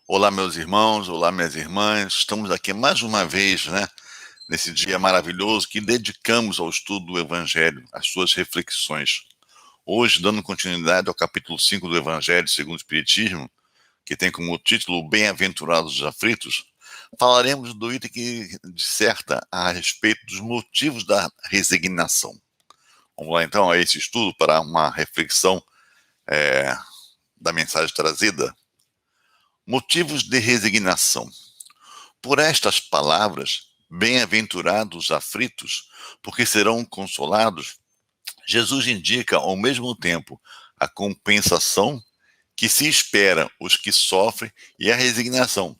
Olá, meus irmãos, olá, minhas irmãs. Estamos aqui mais uma vez, nesse dia maravilhoso que dedicamos ao estudo do Evangelho, às suas reflexões. Hoje, dando continuidade ao capítulo 5 do Evangelho segundo o Espiritismo, que tem como título Bem-aventurados os aflitos, falaremos do item que disserta a respeito dos motivos da resignação. Vamos lá, então, a esse estudo para uma reflexão da mensagem trazida. Motivos de resignação. Por estas palavras, bem-aventurados os aflitos, porque serão consolados, Jesus indica ao mesmo tempo a compensação que se espera os que sofrem e a resignação,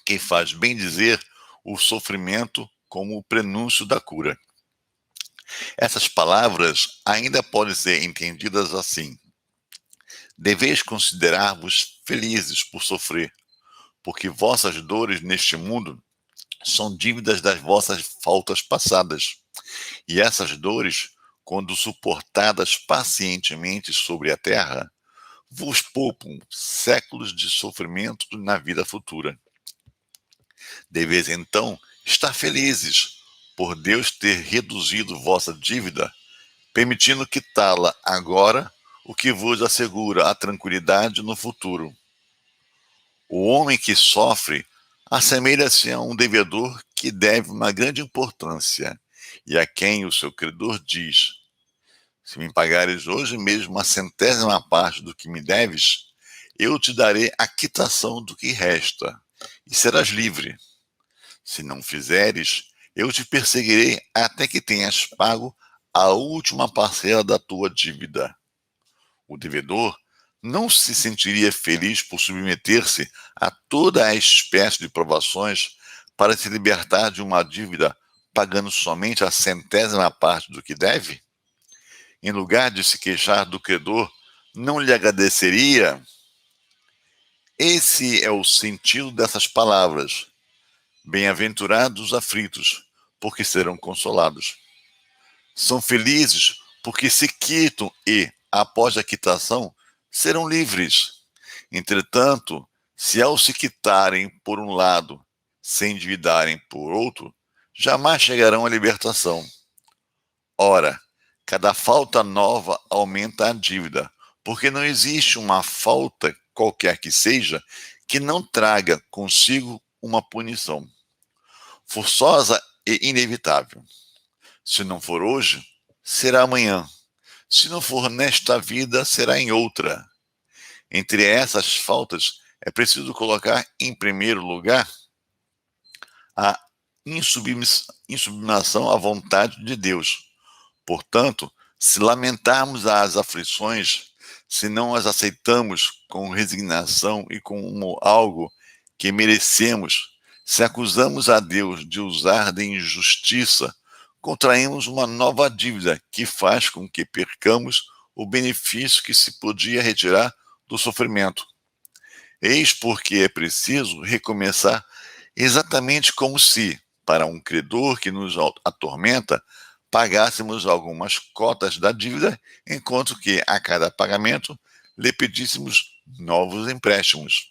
que faz bem dizer o sofrimento como o prenúncio da cura. Essas palavras ainda podem ser entendidas assim: deveis considerar-vos felizes por sofrer, porque vossas dores neste mundo são dívidas das vossas faltas passadas. E essas dores, quando suportadas pacientemente sobre a terra, vos poupam séculos de sofrimento na vida futura. Deveis então estar felizes por Deus ter reduzido vossa dívida, permitindo quitá-la agora, o que vos assegura a tranquilidade no futuro. O homem que sofre assemelha-se a um devedor que deve uma grande importância e a quem o seu credor diz: se me pagares hoje mesmo a centésima parte do que me deves, eu te darei a quitação do que resta e serás livre. Se não fizeres, eu te perseguirei até que tenhas pago a última parcela da tua dívida. O devedor não se sentiria feliz por submeter-se a toda a espécie de provações para se libertar de uma dívida pagando somente a centésima parte do que deve? Em lugar de se queixar do credor, não lhe agradeceria? Esse é o sentido dessas palavras. Bem-aventurados os aflitos, porque serão consolados. São felizes porque se quitam e, após a quitação, serão livres. Entretanto, se ao se quitarem por um lado, se endividarem por outro, jamais chegarão à libertação. Ora, cada falta nova aumenta a dívida, porque não existe uma falta, qualquer que seja, que não traga consigo uma punição forçosa e inevitável. Se não for hoje, será amanhã. Se não for nesta vida, será em outra. Entre essas faltas, é preciso colocar em primeiro lugar a insubmisão à vontade de Deus. Portanto, se lamentarmos as aflições, se não as aceitamos com resignação e como algo que merecemos, se acusamos a Deus de usar de injustiça, contraímos uma nova dívida que faz com que percamos o benefício que se podia retirar do sofrimento. Eis porque é preciso recomeçar exatamente como se, para um credor que nos atormenta, pagássemos algumas cotas da dívida, enquanto que, a cada pagamento, lhe pedíssemos novos empréstimos.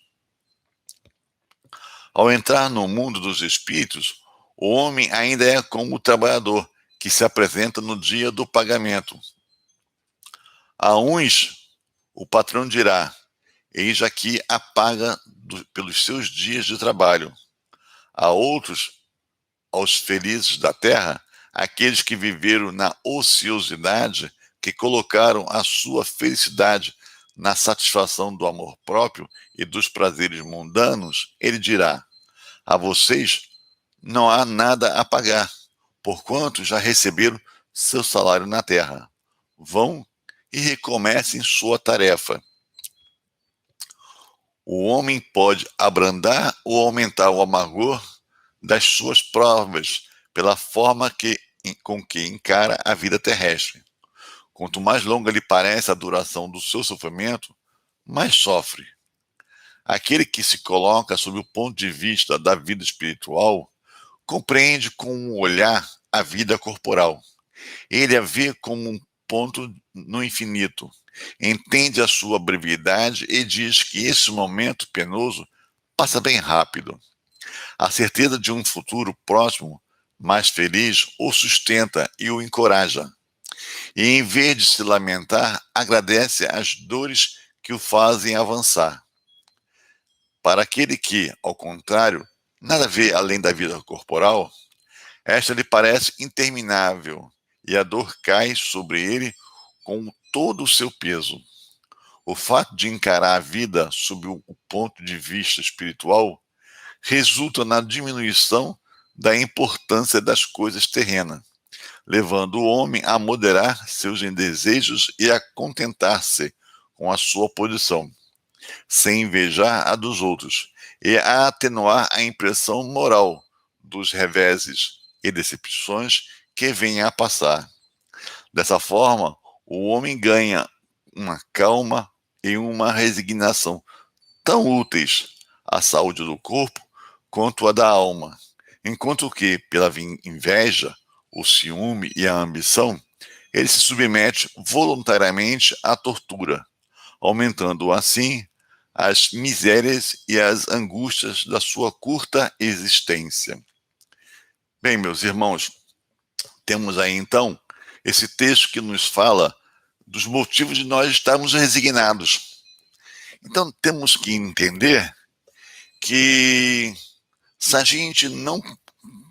Ao entrar no mundo dos espíritos, o homem ainda é como o trabalhador que se apresenta no dia do pagamento. A uns, o patrão dirá: eis aqui a paga pelos seus dias de trabalho. A outros, aos felizes da terra, aqueles que viveram na ociosidade, que colocaram a sua felicidade na satisfação do amor próprio e dos prazeres mundanos, ele dirá: a vocês não há nada a pagar, porquanto já receberam seu salário na terra. Vão e recomecem sua tarefa. O homem pode abrandar ou aumentar o amargor das suas provas pela forma com que encara a vida terrestre. Quanto mais longa lhe parece a duração do seu sofrimento, mais sofre. Aquele que se coloca sob o ponto de vista da vida espiritual compreende com um olhar a vida corporal. Ele a vê como um ponto no infinito, entende a sua brevidade e diz que esse momento penoso passa bem rápido. A certeza de um futuro próximo, mais feliz, o sustenta e o encoraja. E em vez de se lamentar, agradece as dores que o fazem avançar. Para aquele que, ao contrário, nada vê além da vida corporal, esta lhe parece interminável e a dor cai sobre ele com todo o seu peso. O fato de encarar a vida sob o ponto de vista espiritual resulta na diminuição da importância das coisas terrenas, levando o homem a moderar seus desejos e a contentar-se com a sua posição, sem invejar a dos outros, e a atenuar a impressão moral dos reveses e decepções que venham a passar. Dessa forma, o homem ganha uma calma e uma resignação tão úteis à saúde do corpo quanto à da alma, enquanto que, pela inveja, o ciúme e a ambição, ele se submete voluntariamente à tortura, aumentando assim as misérias e as angústias da sua curta existência. Bem, meus irmãos, temos aí então esse texto que nos fala dos motivos de nós estarmos resignados. Então temos que entender que se a gente não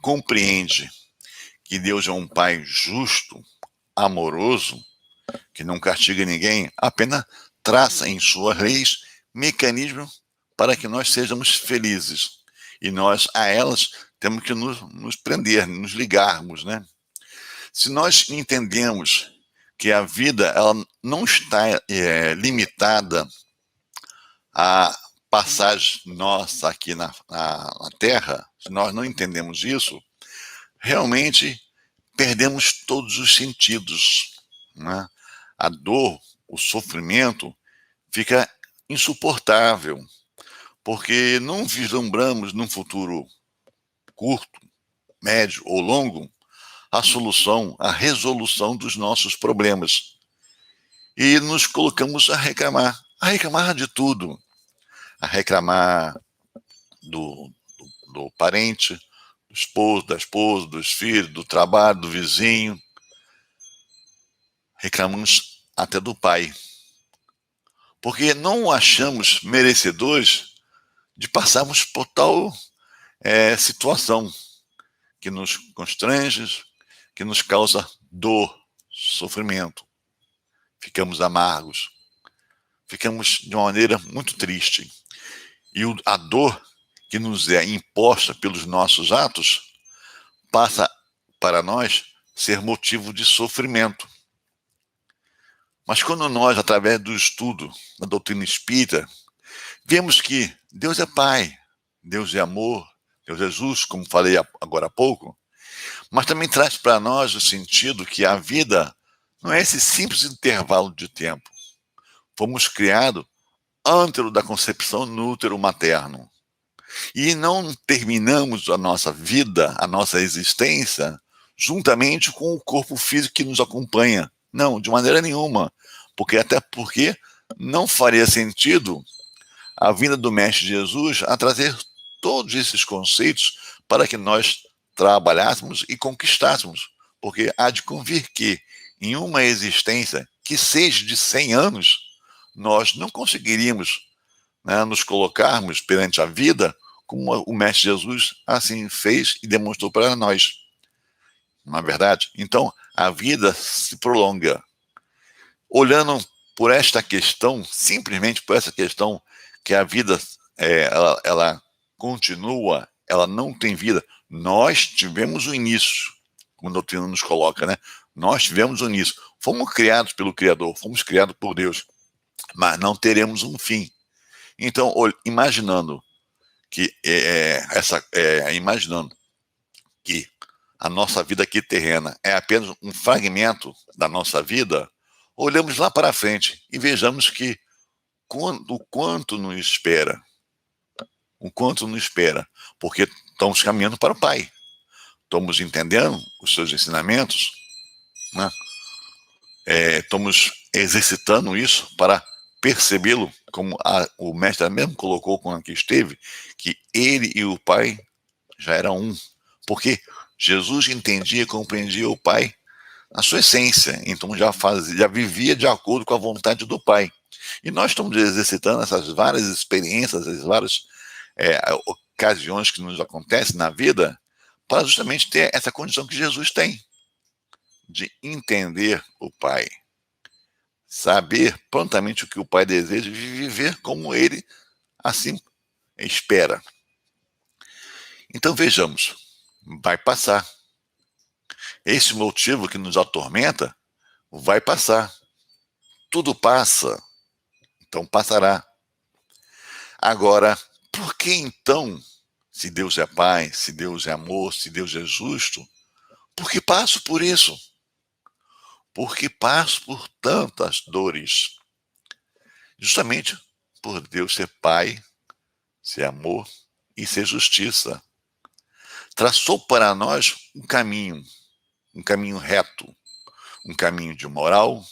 compreende que Deus é um Pai justo, amoroso, que não castiga ninguém, apenas traça em suas leis mecanismos para que nós sejamos felizes. E nós a elas temos que nos prender, nos ligarmos, né? Se nós entendemos que a vida ela não está limitada à passagem nossa aqui na Terra, se nós não entendemos isso, realmente perdemos todos os sentidos, né? A dor, o sofrimento fica insuportável, porque não vislumbramos num futuro curto, médio ou longo a solução, a resolução dos nossos problemas. E nos colocamos a reclamar de tudo, a reclamar do parente, do esposo, da esposa, dos filhos, do trabalho, do vizinho. Reclamamos até do pai, porque não o achamos merecedores de passarmos por tal situação que nos constrange, que nos causa dor, sofrimento. Ficamos amargos, ficamos de uma maneira muito triste. E a dor que nos é imposta pelos nossos atos passa para nós ser motivo de sofrimento. Mas quando nós, através do estudo da doutrina espírita, vemos que Deus é Pai, Deus é amor, Deus é justo, como falei agora há pouco, mas também traz para nós o sentido que a vida não é esse simples intervalo de tempo. Fomos criados antes da concepção no útero materno. E não terminamos a nossa vida, a nossa existência, juntamente com o corpo físico que nos acompanha. Não, de maneira nenhuma. Até porque não faria sentido a vinda do Mestre Jesus a trazer todos esses conceitos para que nós trabalhássemos e conquistássemos. Porque há de convir que, em uma existência que seja de 100 anos, nós não conseguiríamos, né, nos colocarmos perante a vida como o Mestre Jesus assim fez e demonstrou para nós. Não é verdade? Então, a vida se prolonga. Olhando por esta questão, simplesmente por essa questão que a vida ela continua, ela não tem vida. Nós tivemos o início, como a doutrina nos coloca, né? Nós tivemos o início. Fomos criados pelo Criador, fomos criados por Deus, mas não teremos um fim. Então, imaginando que imaginando que a nossa vida aqui terrena é apenas um fragmento da nossa vida, olhamos lá para frente e vejamos que o quanto nos espera, porque estamos caminhando para o Pai. estamos entendendo os seus ensinamentos, né? Estamos exercitando isso para percebê-lo, como o mestre mesmo colocou quando aqui esteve, que ele e o Pai já eram um, porque Jesus entendia e compreendia o Pai na sua essência, então já vivia de acordo com a vontade do Pai. E nós estamos exercitando essas várias experiências, essas várias ocasiões que nos acontecem na vida, para justamente ter essa condição que Jesus tem, de entender o Pai, saber prontamente o que o Pai deseja e viver como ele assim espera. Então vejamos, vai passar. Esse motivo que nos atormenta vai passar. Tudo passa, então passará. Agora, por que então, se Deus é Pai, se Deus é amor, se Deus é justo, por que passo por isso? Por que passo por tantas dores? Justamente por Deus ser Pai, ser amor e ser justiça. Traçou para nós um caminho reto, um caminho de moral,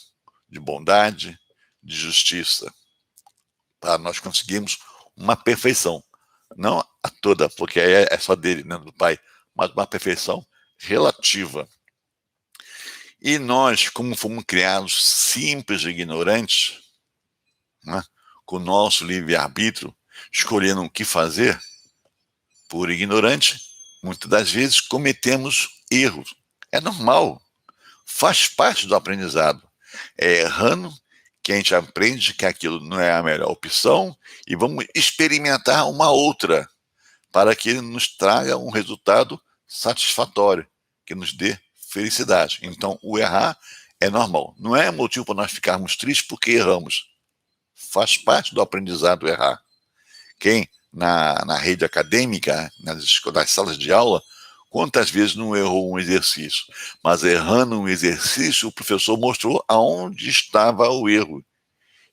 de bondade, de justiça, para nós conseguirmos uma perfeição. Não a toda, porque aí é só dele, né, do Pai, mas uma perfeição relativa. E nós, como fomos criados simples e ignorantes, né, com o nosso livre-arbítrio, escolhendo o que fazer, por ignorante, muitas das vezes cometemos erros. É normal, faz parte do aprendizado. É errando que a gente aprende que aquilo não é a melhor opção e vamos experimentar uma outra para que ele nos traga um resultado satisfatório, que nos dê felicidade. Então, o errar é normal. Não é motivo para nós ficarmos tristes porque erramos. Faz parte do aprendizado errar. Quem, na rede acadêmica, nas salas de aula, quantas vezes não errou um exercício? Mas errando um exercício, o professor mostrou aonde estava o erro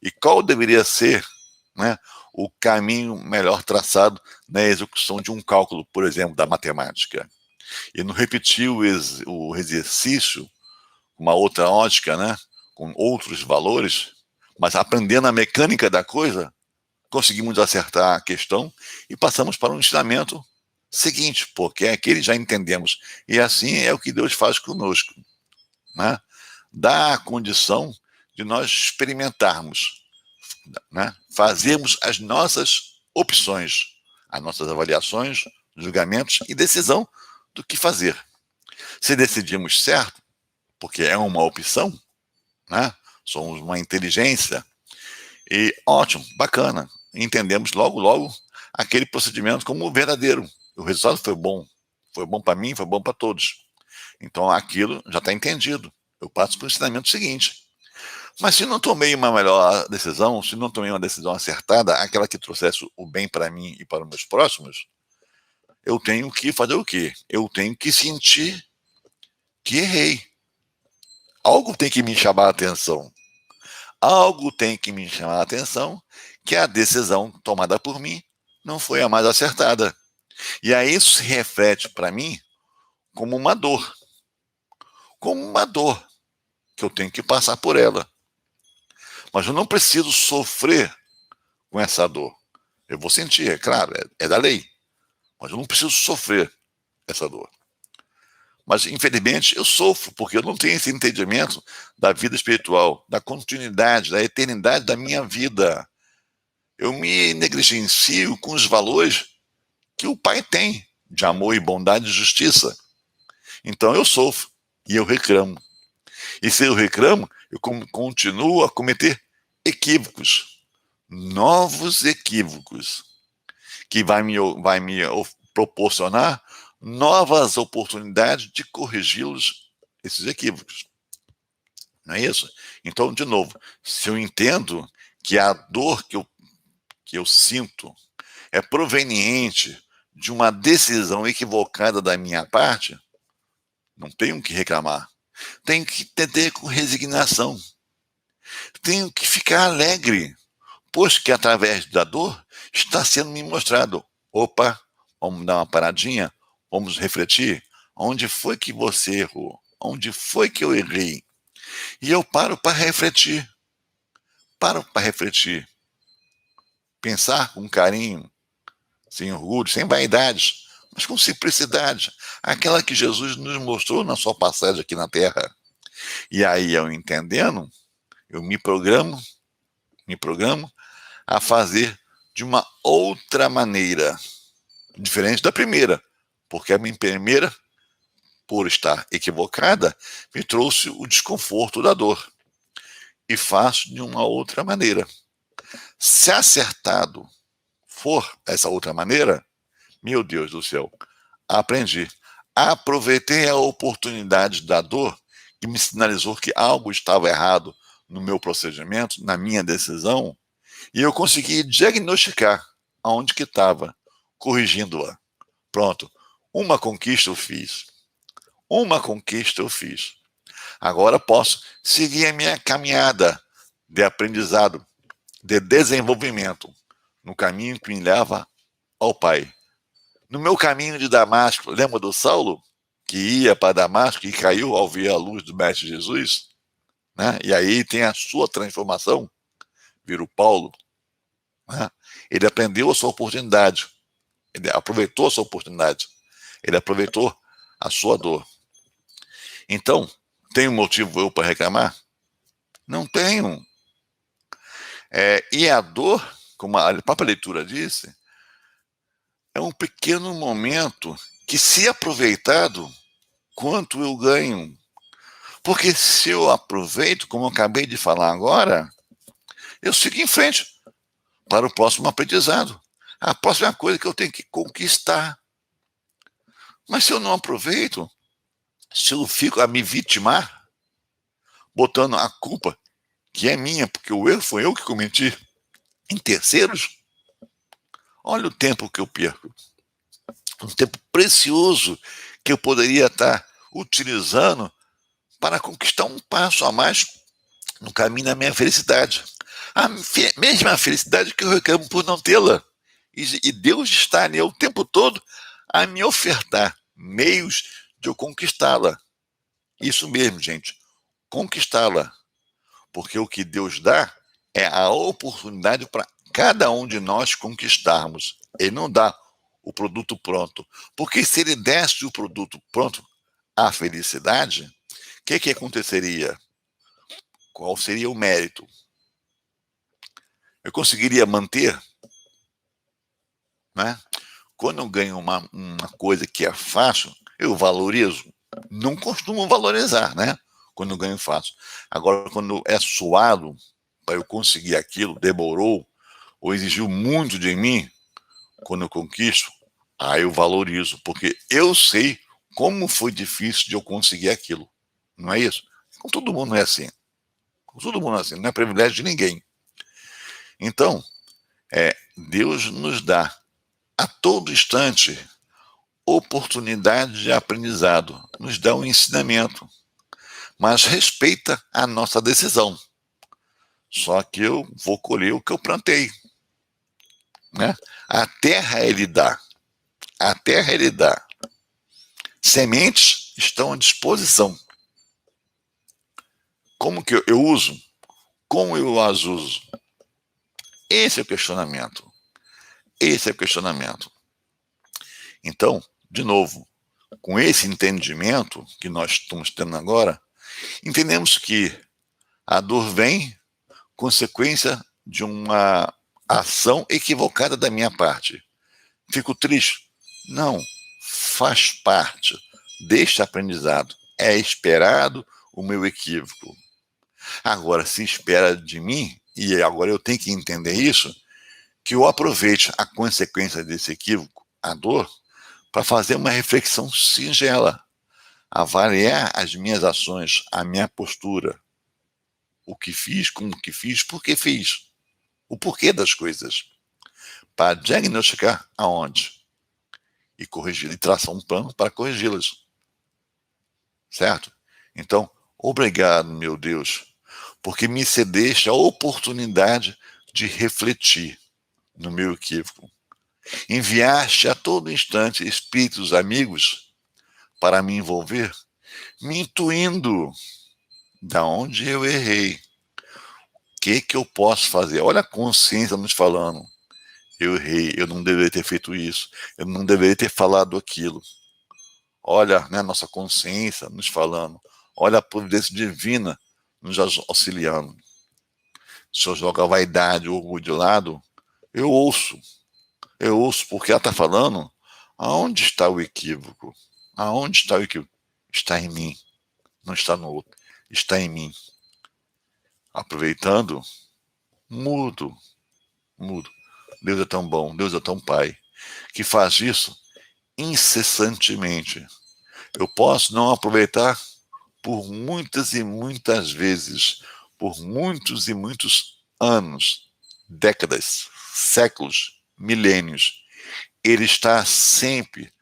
e qual deveria ser, né, o caminho melhor traçado na execução de um cálculo, por exemplo, da matemática. E não repetiu o exercício com uma outra ótica, né, com outros valores, mas aprendendo a mecânica da coisa, conseguimos acertar a questão e passamos para um ensinamento seguinte, porque aquele já entendemos. E assim é o que Deus faz conosco, né? Dá a condição de nós experimentarmos, né? Fazermos as nossas opções, as nossas avaliações, julgamentos e decisão do que fazer. Se decidimos certo, porque é uma opção, né? Somos uma inteligência, e ótimo, bacana, entendemos logo aquele procedimento como verdadeiro. O resultado foi bom para mim, foi bom para todos. Então aquilo já está entendido. Eu passo para o ensinamento seguinte. Mas se não tomei uma melhor decisão, se não tomei uma decisão acertada, aquela que trouxesse o bem para mim e para os meus próximos, eu tenho que fazer o quê? Eu tenho que sentir que errei. Algo tem que me chamar a atenção. Algo tem que me chamar a atenção que a decisão tomada por mim não foi a mais acertada. E aí isso se reflete para mim como uma dor. Como uma dor que eu tenho que passar por ela. Mas eu não preciso sofrer com essa dor. Eu vou sentir, é claro, é da lei. Mas eu não preciso sofrer essa dor. Mas, infelizmente, eu sofro, porque eu não tenho esse entendimento da vida espiritual, da continuidade, da eternidade da minha vida. Eu me negligencio com os valores que o Pai tem, de amor e bondade e justiça. Então eu sofro e eu reclamo. E se eu reclamo, eu continuo a cometer equívocos, novos equívocos, que vai me proporcionar novas oportunidades de corrigi-los, esses equívocos. Não é isso? Então, de novo, se eu entendo que a dor que eu sinto é proveniente de uma decisão equivocada da minha parte, não tenho que reclamar. Tenho que entender com resignação. Tenho que ficar alegre, pois que através da dor está sendo me mostrado. Opa, vamos dar uma paradinha, vamos refletir, Onde foi que você errou? Onde foi que eu errei? E eu paro para refletir. Paro para refletir. Pensar com carinho, sem orgulho, sem vaidades, mas com simplicidade. Aquela que Jesus nos mostrou na sua passagem aqui na Terra. E aí, eu entendendo, eu me programo a fazer de uma outra maneira, diferente da primeira, porque a minha primeira, por estar equivocada, me trouxe o desconforto da dor. E faço de uma outra maneira. Se acertado for essa outra maneira, meu Deus do céu, aprendi. Aproveitei a oportunidade da dor que me sinalizou que algo estava errado no meu procedimento, na minha decisão, e eu consegui diagnosticar aonde que estava, corrigindo-a. Pronto, uma conquista eu fiz. Uma conquista eu fiz. Agora posso seguir a minha caminhada de aprendizado, de desenvolvimento, no caminho que me leva ao Pai. No meu caminho de Damasco, lembra do Saulo, que ia para Damasco e caiu ao ver a luz do Mestre Jesus? Né? E aí tem a sua transformação, vira o Paulo. Né? Ele aprendeu a sua oportunidade, ele aproveitou a sua oportunidade, ele aproveitou a sua dor. Então, tenho motivo eu para reclamar? Não tenho. E a dor, como a própria leitura disse, é um pequeno momento que, se aproveitado, quanto eu ganho. Porque se eu aproveito, como eu acabei de falar agora, eu sigo em frente para o próximo aprendizado. A próxima coisa que eu tenho que conquistar. Mas se eu não aproveito, se eu fico a me vitimar, botando a culpa, que é minha, porque o erro foi eu que cometi, em terceiros, olha o tempo que eu perco. Um tempo precioso que eu poderia estar utilizando para conquistar um passo a mais no caminho da minha felicidade. A mesma felicidade que eu reclamo por não tê-la. E Deus está ali o tempo todo a me ofertar meios de eu conquistá-la. Isso mesmo, gente, conquistá-la. Porque o que Deus dá é a oportunidade para cada um de nós conquistarmos. Ele não dá o produto pronto. Porque se ele desse o produto pronto, a felicidade, o que aconteceria? Qual seria o mérito? Eu conseguiria manter, né? Quando eu ganho uma coisa que é fácil, eu valorizo. Não costumo valorizar, né? Quando eu ganho fácil. Agora, quando é suado, para eu conseguir aquilo, demorou, ou exigiu muito de mim, quando eu conquisto, aí eu valorizo, porque eu sei como foi difícil de eu conseguir aquilo. Não é isso? Com todo mundo é assim. Com todo mundo é assim, não é privilégio de ninguém. Então, Deus nos dá a todo instante oportunidade de aprendizado, nos dá um ensinamento, mas respeita a nossa decisão. Só que eu vou colher o que eu plantei. Né? A terra ele dá. A terra ele dá. Sementes estão à disposição. Como que eu uso? Como eu as uso? Esse é o questionamento. Esse é o questionamento. Então, de novo, com esse entendimento que nós estamos tendo agora, entendemos que a dor vem consequência de uma ação equivocada da minha parte. Fico triste? Não, faz parte deste aprendizado. É esperado o meu equívoco. Agora, se espera de mim, e agora eu tenho que entender isso, que eu aproveite a consequência desse equívoco, a dor, para fazer uma reflexão singela, avaliar as minhas ações, a minha postura, o que fiz, como que fiz, por que fiz, o porquê das coisas, para diagnosticar aonde e corrigir, e traçar um plano para corrigi-las. Certo? Então, obrigado, meu Deus, porque me cedeste a oportunidade de refletir no meu equívoco. Enviaste a todo instante espíritos amigos para me envolver, me intuindo da onde eu errei. O que eu posso fazer? Olha a consciência nos falando. Eu errei, eu não deveria ter feito isso, eu não deveria ter falado aquilo. Olha, né, nossa consciência nos falando. Olha a providência divina nos auxiliando. Se eu jogo a vaidade, o orgulho de lado, eu ouço. Eu ouço porque ela está falando. Aonde está o equívoco? Aonde está o equívoco? Está em mim, não está no outro. Está em mim. Aproveitando, mudo, mudo. Deus é tão bom, Deus é tão Pai, que faz isso incessantemente. Eu posso não aproveitar por muitas e muitas vezes, por muitos e muitos anos, décadas, séculos, milênios. Ele está sempre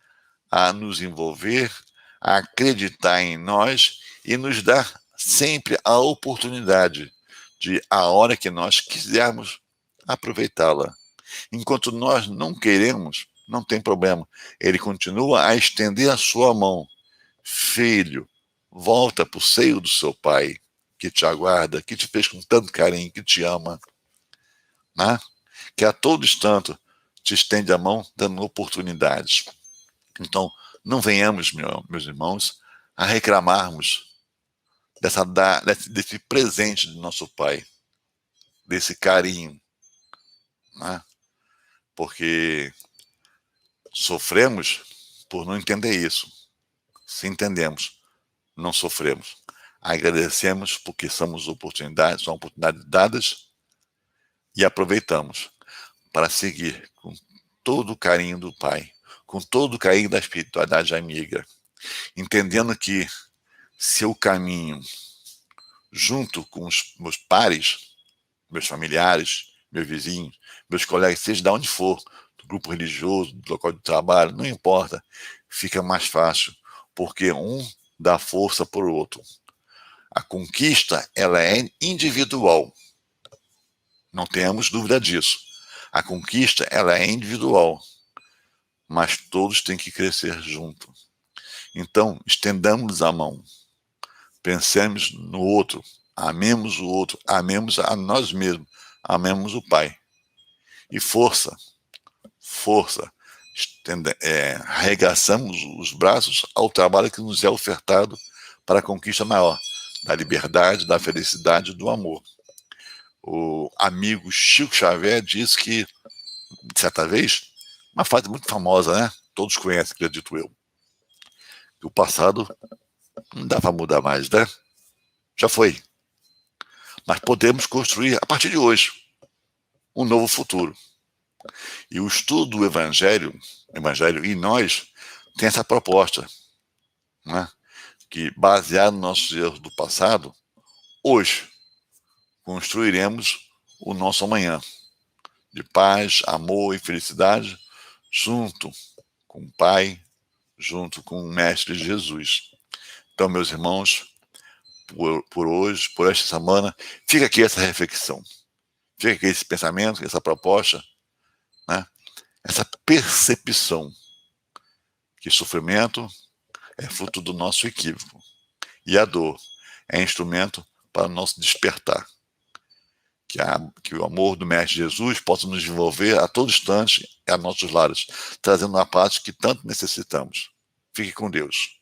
a nos envolver, a acreditar em nós e nos dar sempre a oportunidade de, a hora que nós quisermos, aproveitá-la. Enquanto nós não queremos, não tem problema. Ele continua a estender a sua mão. Filho, volta para o seio do seu pai, que te aguarda, que te fez com tanto carinho, que te ama, né? Que a todo instante te estende a mão, dando oportunidades. Então, não venhamos, meus irmãos, a reclamarmos desse presente do nosso Pai, desse carinho, né? Porque sofremos por não entender isso. Se entendemos, não sofremos. Agradecemos porque são oportunidades dadas e aproveitamos para seguir com todo o carinho do Pai, com todo o carinho da espiritualidade amiga, entendendo que seu caminho, junto com os meus pares, meus familiares, meus vizinhos, meus colegas, seja de onde for, do grupo religioso, do local de trabalho, não importa, fica mais fácil, porque um dá força para o outro. A conquista, ela é individual, não temos dúvida disso. A conquista, ela é individual, mas todos têm que crescer junto. Então, estendamos a mão, pensemos no outro, amemos o outro, amemos a nós mesmos, amemos o Pai. E força, arregaçamos os braços ao trabalho que nos é ofertado para a conquista maior, da liberdade, da felicidade, do amor. O amigo Chico Xavier diz que, certa vez, uma frase muito famosa, né? Todos conhecem, acredito eu, que o passado não dá para mudar mais, né? Já foi. Mas podemos construir, a partir de hoje, um novo futuro. E o estudo do Evangelho em nós, tem essa proposta, né? Que, baseado nos nossos erros do passado, hoje construiremos o nosso amanhã, de paz, amor e felicidade, junto com o Pai, junto com o Mestre Jesus. Então, meus irmãos, por hoje, por esta semana, fica aqui essa reflexão, fica aqui esse pensamento, essa proposta, né? Essa percepção que sofrimento é fruto do nosso equívoco e a dor é instrumento para o nosso despertar. Que o amor do Mestre Jesus possa nos envolver a todo instante a nossos lares, trazendo a paz que tanto necessitamos. Fique com Deus.